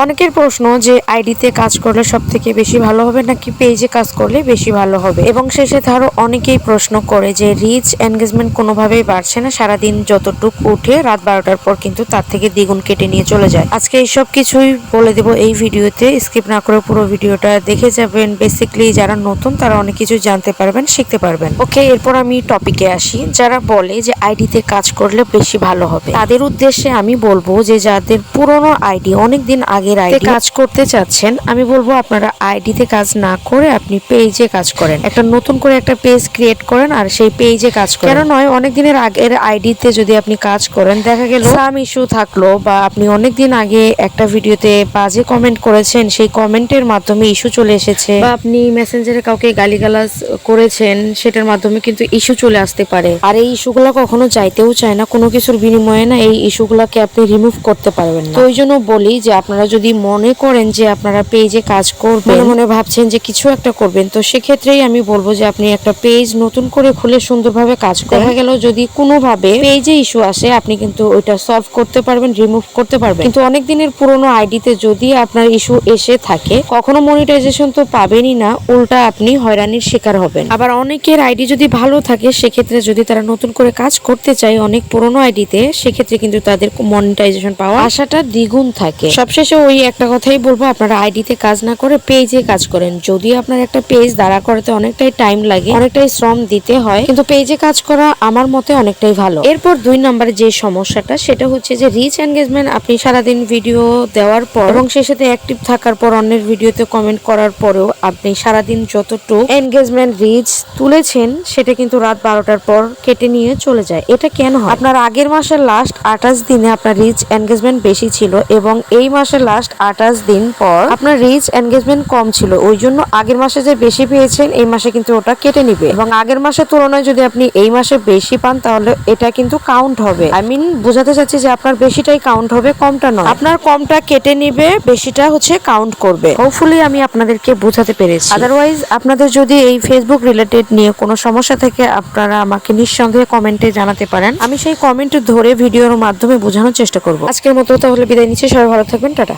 অনেকের প্রশ্ন যে আইডিতে কাজ করলে সব থেকে বেশি ভালো হবে নাকি পেজে কাজ করলে বেশি ভালো হবে, এবং শেষে ধরো অনেকেই প্রশ্ন করে যে রিচ এনগেজমেন্ট কোনোভাবেই বাড়ছে না, সারাদিন যতটুকু উঠে রাত 12টার পর কিন্তু তার থেকে দ্বিগুণ কেটে নিয়ে চলে যায়। আজকে এইসব কিছুই বলে দেবো এই ভিডিওতে, স্কিপ না করে পুরো ভিডিওটা দেখে যাবেন। বেসিক্যালি যারা নতুন তারা অনেক কিছু জানতে পারবেন, শিখতে পারবেন। ওকে, এরপর আমি টপিকে আসি। যারা বলে যে আইডিতে কাজ করলে বেশি ভালো হবে, তাদের উদ্দেশ্যে আমি বলবো যে যাদের পুরনো আইডি, অনেকদিন আগের আইডি কাজ করতে চাচ্ছেন, আমি বলবো আপনারা আইডিতে কাজ না করে আপনি পেজে কাজ করেন। একটা নতুন করে একটা পেজ ক্রিয়েট করেন আর সেই পেজে কাজ করেন। কেন নয়, অনেক দিনের আগের আইডিতে যদি আপনি কাজ করেন, দেখা গেল সাম ইস্যু থাকলো বা আপনি অনেকদিন আগে একটা ভিডিওতে বাজে কমেন্ট করেছেন, সেই কমেন্টের মাধ্যমে ইস্যু চলে এসেছে, বা আপনি মেসেঞ্জারে কাউকে গালিগালাজ করেছেন, সেটার মাধ্যমে কিন্তু ইস্যু চলে আসতে পারে। আর এই ইস্যুগুলো কখনো চাইতেও চায় না, কোনো কিছুর বিনিময়ে না এই ইস্যুগুলোকে আপনি রিমুভ করতে পারবেন না। তো ওই জন্য বলি যে আপনারা যদি মনে করেন যে আপনারা পেজে কাজ করবেন, মনে ভাবছেন যে কিছু একটা করবেন, তো সেক্ষেত্রেই আমি বলবো যে আপনি একটা পেজ নতুন করে খুলে সুন্দরভাবে কাজ করেন। দেখা গেল যদি কোনোভাবে পেজে ইস্যু আসে, আপনি কিন্তু ওইটা সলভ করতে পারবেন, রিমুভ করতে পারবেন। কিন্তু অনেক দিনের পুরনো আইডিতে যদি আপনার ইস্যু এসে থাকে, কখনো মনিটাইজেশন তো পাবেনই না, উল্টা আপনি হয়রানির শিকার হবেন। আবার অনেকের আইডি যদি ভালো থাকে, সেক্ষেত্রে যদি তারা নতুন করে কাজ করতে চায় অনেক পুরনো আইডিতে, সেক্ষেত্রে কিন্তু তাদের মনিটাইজেশন পাওয়া আশাটা দ্বিগুণ থাকে। সবশেষে ওই একটা কথাই বলবো, আপনারা আইডিতে কাজ না করে পেজে কাজ করেন। যদি আপনার একটা পেজ দাঁড়া করাতে অনেকটাই টাইম লাগে, অনেকটাই শ্রম দিতে হয়, কিন্তু পেজে কাজ করা আমার মতে অনেকটাই ভালো। এরপর 2 নম্বরে যে সমস্যাটা, সেটা হচ্ছে যে রিচ এনগেজমেন্ট। আপনি সারাদিন ভিডিও দেওয়ার পর এবং সেই সাথে অ্যাক্টিভ থাকার পর, অন্যের ভিডিওতে কমেন্ট করার পরেও আপনি সারাদিন যতটুকু এনগেজমেন্ট রিচ তুলেছেন, সেটা কিন্তু রাত 12টার পর কেটে নিয়ে চলে যায়। এটা কেন হয়? আপনার আগের মাসের লাস্ট 28 দিনে আপনার রিচ এনগেজমেন্ট বেশি ছিল, এবং এই মাসের লাস্ট 28 দিন পর আপনার রিচ এনগেজমেন্ট কম ছিল। ওই জন্য আগের মাসে যে বেশি পেয়েছেন, এই মাসে কিন্তু ওটা কেটে নিবে, এবং আগের মাসের তুলনায় যদি আপনি এই মাসে বেশি পান, তাহলে এটা কিন্তু কাউন্ট হবে। বোঝাতে চাচ্ছি যে আপনার বেশিটাই কাউন্ট হবে, কমটা নয়। আপনার কমটা কেটে নিবে, বেশিটা হচ্ছে কাউন্ট করবে। হোপফুলি আমি আপনাদেরকে বোঝাতে পেরেছি। আদারওয়াইজ আপনাদের যদি এই ফেসবুক রিলেটেড নিয়ে কোনো সমস্যা থেকে, আপনারা আমাকে নিঃসন্দেহে কমেন্টে জানাতে পারেন। আমি সেই কমেন্ট ধরে ভিডিওর মাধ্যমে বোঝানোর চেষ্টা করব। আজকের মতো তাহলে বিদায় নিচ্ছি, সবাই ভালো থাকবেন, টাটা।